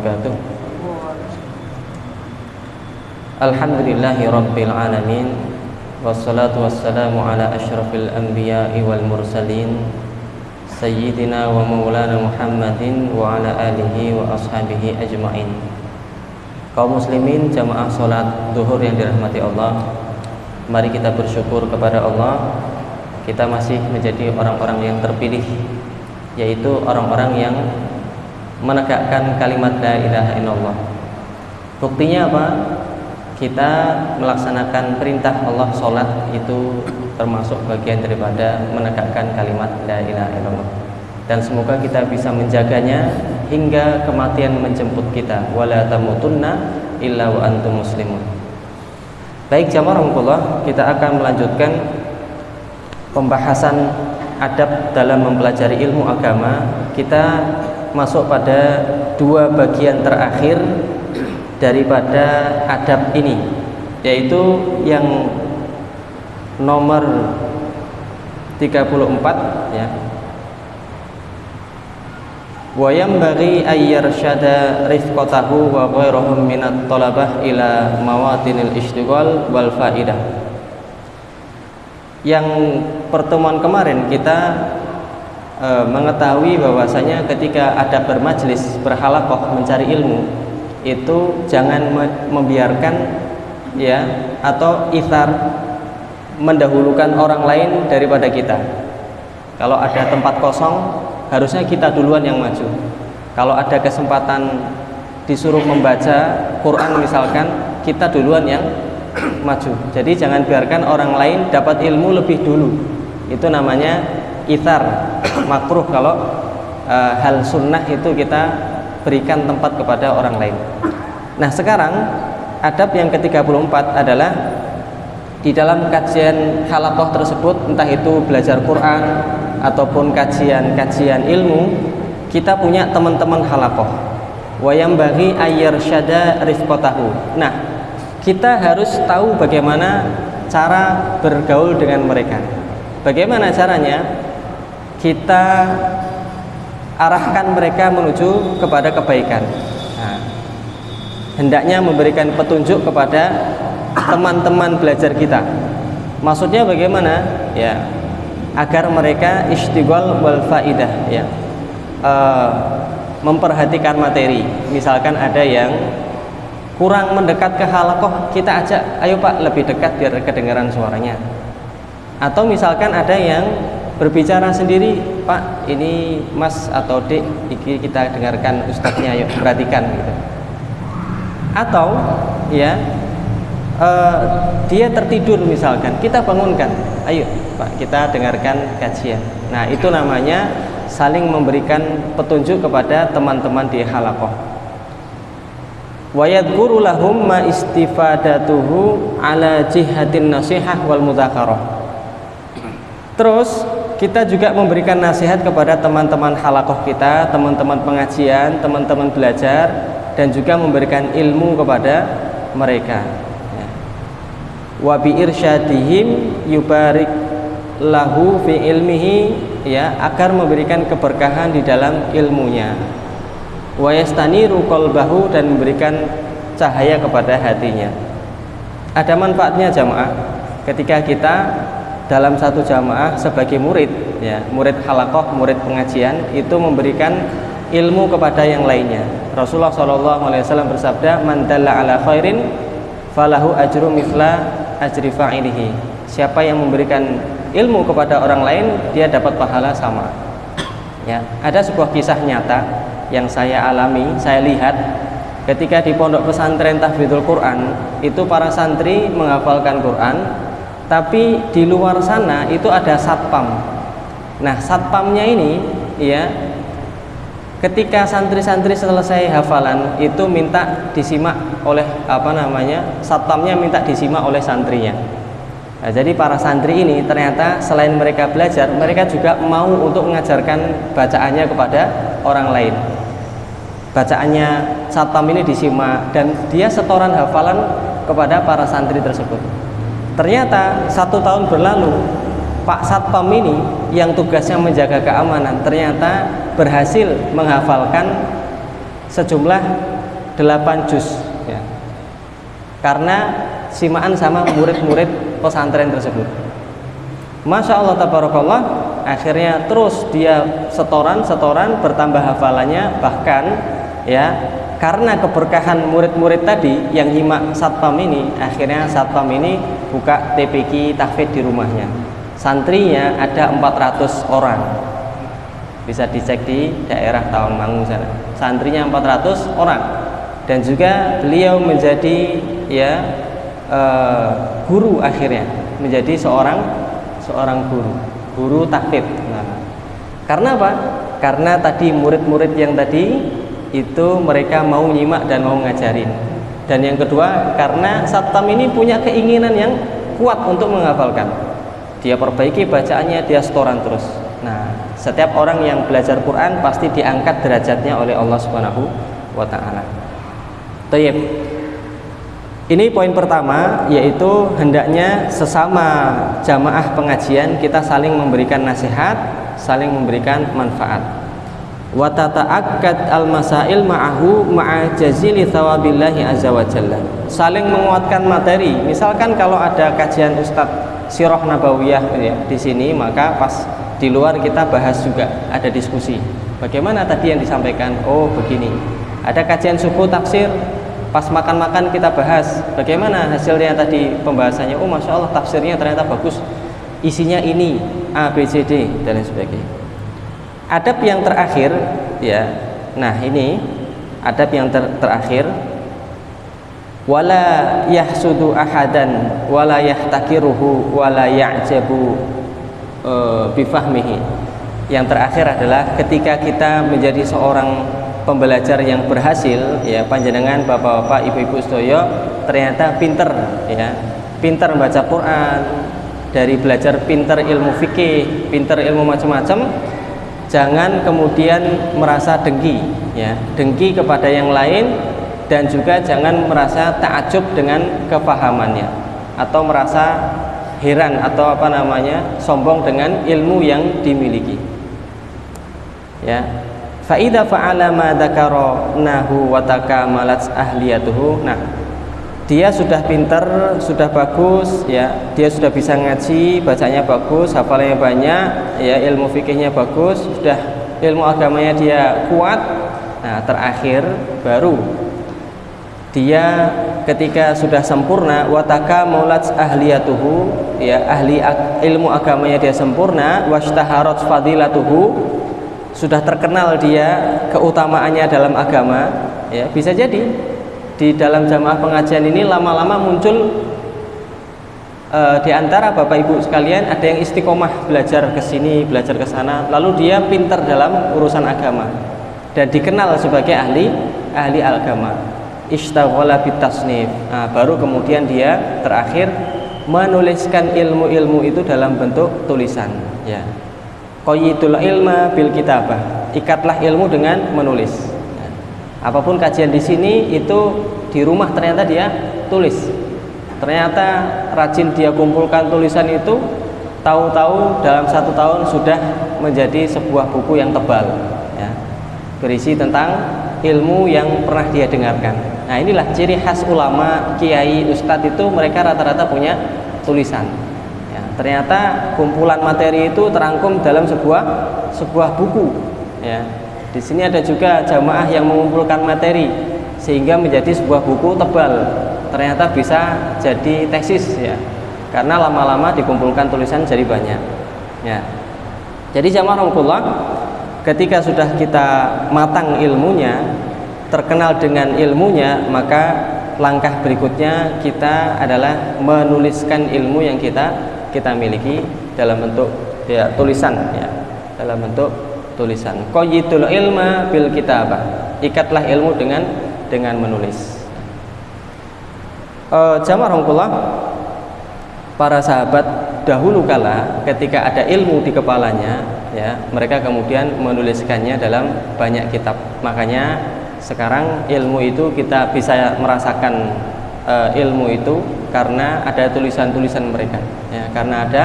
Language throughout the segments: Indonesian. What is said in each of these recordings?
wabarakatuh. Alhamdulillahi rabbil alamin, wassalatu wassalamu ala asyrafil anbiya'i wal mursalin, sayyidina wa maulana Muhammadin wa ala alihi wa ashabihi ajma'in. Kaum muslimin jamaah salat zuhur yang dirahmati Allah, mari kita bersyukur kepada Allah. Kita masih menjadi orang-orang yang terpilih, yaitu orang-orang yang menegakkan kalimat la ilaha illallah. Buktinya apa? Kita melaksanakan perintah Allah, sholat itu termasuk bagian daripada menegakkan kalimat la ilaha illallah. Dan semoga kita bisa menjaganya hingga kematian menjemput kita. Wala tamutunna illa wa antum muslimun. Baik jamaah rahmatullah, kita akan melanjutkan pembahasan adab dalam mempelajari ilmu agama. Kita masuk pada dua bagian terakhir daripada adab ini, yaitu yang nomor 34 ya. Wa yanbaghi ayyarsyada rifqatahu wa ghairahum minat talabah ila mawatinil istighal wal faidah. Yang pertemuan kemarin kita mengetahui bahwasanya ketika ada bermajlis, berhalaqah mencari ilmu, itu jangan membiarkan ya atau ithar, mendahulukan orang lain daripada kita. Kalau ada tempat kosong, harusnya kita duluan yang maju. Kalau ada kesempatan disuruh membaca Quran misalkan, kita duluan yang maju. Jadi jangan biarkan orang lain dapat ilmu lebih dulu. Itu namanya ithar, makruh kalau hal sunnah itu kita berikan tempat kepada orang lain. Nah sekarang adab yang ke-34 adalah di dalam kajian halaqah tersebut, entah itu belajar Quran ataupun kajian ilmu, kita punya teman-teman halaqah. Wa yanbaghi ayyarsyada rifqatahu. Nah, kita harus tahu bagaimana cara bergaul dengan mereka. Bagaimana caranya? Kita arahkan mereka menuju kepada kebaikan. Nah, hendaknya memberikan petunjuk kepada teman-teman belajar kita. Maksudnya bagaimana? Ya, agar mereka istighal wal faidah, ya, memperhatikan materi. Misalkan ada yang kurang mendekat ke halaqah, kita ajak, ayo Pak lebih dekat biar kedengaran suaranya. Atau misalkan ada yang berbicara sendiri, Pak ini Mas atau Dek, ini kita dengarkan ustadznya, yuk perhatikan gitu. Atau ya dia tertidur misalkan, kita bangunkan, ayo Pak kita dengarkan kajian. Nah itu namanya saling memberikan petunjuk kepada teman-teman di halaqah. Wa yadhkuru lahum ma istifadatuhu ala jihatin nasihah wal mudzakarah. Terus kita juga memberikan nasihat kepada teman-teman halaqah kita, teman-teman pengajian, teman-teman belajar, dan juga memberikan ilmu kepada mereka. Wa bi irsyadihim yubarik lahu fi ilmihi, ya, agar memberikan keberkahan di dalam ilmunya. Wa yastaniru qalbahu, dan memberikan cahaya kepada hatinya. Ada manfaatnya jamaah ketika kita dalam satu jamaah sebagai murid, ya, murid halaqah, murid pengajian, itu memberikan ilmu kepada yang lainnya. Rasulullah SAW bersabda, man dalla ala khairin falahu ajru mithla ajri fa'ilihi. Siapa yang memberikan ilmu kepada orang lain, dia dapat pahala sama. Ya, ada sebuah kisah nyata yang saya alami, saya lihat ketika di pondok pesantren Tahfidzul Quran, itu para santri menghafalkan Quran, tapi di luar sana itu ada satpam. Nah satpamnya ini, ya, ketika santri-santri selesai hafalan itu minta disimak oleh satpamnya minta disimak oleh santrinya. Nah, jadi para santri ini ternyata selain mereka belajar, mereka juga mau untuk mengajarkan bacaannya kepada orang lain. Bacaannya satpam ini disimak dan dia setoran hafalan kepada para santri tersebut. Ternyata 1 tahun berlalu, Pak Satpam ini yang tugasnya menjaga keamanan ternyata berhasil menghafalkan sejumlah 8 juz ya. Karena simaan sama murid-murid pesantren tersebut. Masya Allah tabarakallah, akhirnya terus dia setoran bertambah hafalannya, bahkan ya karena keberkahan murid-murid tadi yang nyimak satpam ini, akhirnya satpam ini buka TPQ tahfidz di rumahnya. Santrinya ada 400 orang, bisa dicek di daerah Tawangmangu sana. Santrinya 400 orang, dan juga beliau menjadi ya guru, akhirnya menjadi seorang guru tahfidz. Nah, karena apa? Karena tadi murid-murid yang tadi itu mereka mau nyimak dan mau ngajarin. Dan yang kedua, karena satpam ini punya keinginan yang kuat untuk menghafalkan. Dia perbaiki bacaannya, dia setoran terus. Nah, setiap orang yang belajar Quran pasti diangkat derajatnya oleh Allah Subhanahu wa taala. Tayyib. Ini poin pertama, yaitu hendaknya sesama jamaah pengajian kita saling memberikan nasihat, saling memberikan manfaat. Wa tata'akkad al-masail ma'ahu ma'a jazili thawabillahi azza wa jalla. Saling menguatkan materi. Misalkan kalau ada kajian Ustadz Sirah Nabawiyah ya, di sini, maka pas di luar kita bahas juga, ada diskusi. Bagaimana tadi yang disampaikan? Oh, begini. Ada kajian subuh tafsir, pas makan-makan kita bahas bagaimana hasilnya tadi pembahasannya. Oh, masya Allah, tafsirnya ternyata bagus, isinya ini A, B, C, D dan lain sebagainya. Adab yang terakhir ya, nah ini adab yang terakhir, wala yahsudu ahadan wala yahtakiruhu wala ya'jabu bifahmihi. Yang terakhir adalah ketika kita menjadi seorang pembelajar yang berhasil ya, panjenengan bapak-bapak, ibu-ibu sedoyo ternyata pinter ya, pinter membaca Quran, dari belajar pinter ilmu fikih, pinter ilmu macam-macam, jangan kemudian merasa dengki ya, dengki kepada yang lain, dan juga jangan merasa takjub dengan kepahamannya atau merasa heran atau sombong dengan ilmu yang dimiliki ya. Fa'idha fa'ala ma dzakarahu wa takamalat ahliyatuhu. Nah, dia sudah pinter, sudah bagus ya, dia sudah bisa ngaji, bacanya bagus, hafalannya banyak ya, ilmu fikihnya bagus, sudah ilmu agamanya dia kuat. Nah, terakhir baru dia ketika sudah sempurna, wa takamalat ahliyatuhu ya, ahli ilmu agamanya dia sempurna, washtaharat fadilatuhu, sudah terkenal dia keutamaannya dalam agama ya, bisa jadi di dalam jamaah pengajian ini lama-lama muncul di antara bapak ibu sekalian ada yang istiqomah belajar ke sini, belajar ke sana, lalu dia pintar dalam urusan agama dan dikenal sebagai ahli agama. Ishtaghala bitasnif. Nah, baru kemudian dia terakhir menuliskan ilmu-ilmu itu dalam bentuk tulisan ya. Qayyidul ilma bil kitabah, ikatlah ilmu dengan menulis. Apapun kajian di sini itu di rumah ternyata dia tulis. Ternyata rajin dia kumpulkan tulisan itu, tahu-tahu dalam 1 tahun sudah menjadi sebuah buku yang tebal ya, berisi tentang ilmu yang pernah dia dengarkan. Nah, inilah ciri khas ulama, kiai, ustadz itu mereka rata-rata punya tulisan. Ternyata kumpulan materi itu terangkum dalam sebuah buku ya. Di sini ada juga jamaah yang mengumpulkan materi sehingga menjadi sebuah buku tebal, ternyata bisa jadi tesis ya, karena lama-lama dikumpulkan tulisan jadi banyak ya. Jadi jamaah rahmatullah, ketika sudah kita matang ilmunya, terkenal dengan ilmunya, maka langkah berikutnya kita adalah menuliskan ilmu yang kita miliki dalam bentuk ya, tulisan ya, dalam bentuk tulisan. Qayyidul ilma bil kitabah, ikatlah ilmu dengan menulis. Jamaah rahmatullah, para sahabat dahulu kala ketika ada ilmu di kepalanya ya, mereka kemudian menuliskannya dalam banyak kitab. Makanya sekarang ilmu itu kita bisa merasakan ilmu itu karena ada tulisan-tulisan mereka ya, karena ada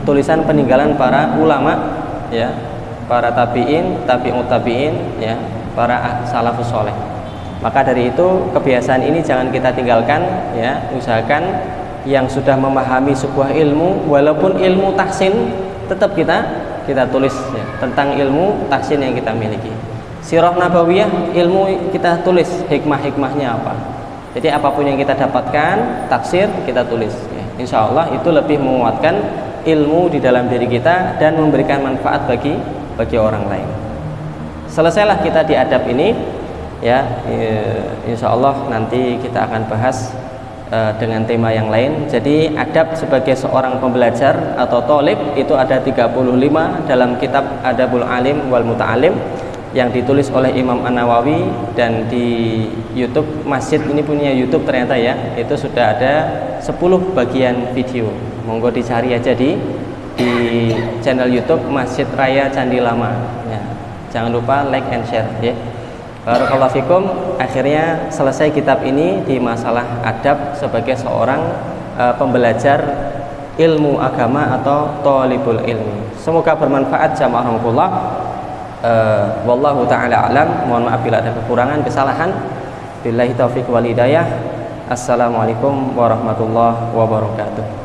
tulisan peninggalan para ulama ya, para tabi'in, tabi'ut tabi'in ya, para salafus soleh. Maka dari itu kebiasaan ini jangan kita tinggalkan ya, usahakan yang sudah memahami sebuah ilmu, walaupun ilmu tahsin, tetap kita tulis ya, tentang ilmu tahsin yang kita miliki. Sirah nabawiyah, ilmu kita tulis, hikmah-hikmahnya apa. Jadi apapun yang kita dapatkan, tafsir kita tulis ya. Insya Allah itu lebih menguatkan ilmu di dalam diri kita dan memberikan manfaat bagi orang lain. Selesailah kita di adab ini ya, insya Allah nanti kita akan bahas dengan tema yang lain. Jadi adab sebagai seorang pembelajar atau thalib itu ada 35 dalam kitab Adabul Alim wal Muta'alim yang ditulis oleh Imam An-Nawawi, dan di YouTube, masjid ini punya YouTube ternyata ya, itu sudah ada 10 bagian video. Monggo dicari aja di channel YouTube Masjid Raya Candi Lama ya. Jangan lupa like and share ya. Barakallahu fikum. Akhirnya selesai kitab ini di masalah adab sebagai seorang pembelajar ilmu agama atau thalibul ilmi. Semoga bermanfaat jamaah rahmatullah. Wallahu taala alam. Mohon maaf bila ada kekurangan, kesalahan. Billahi taufiq wal hidayah. Assalamualaikum warahmatullahi wabarakatuh.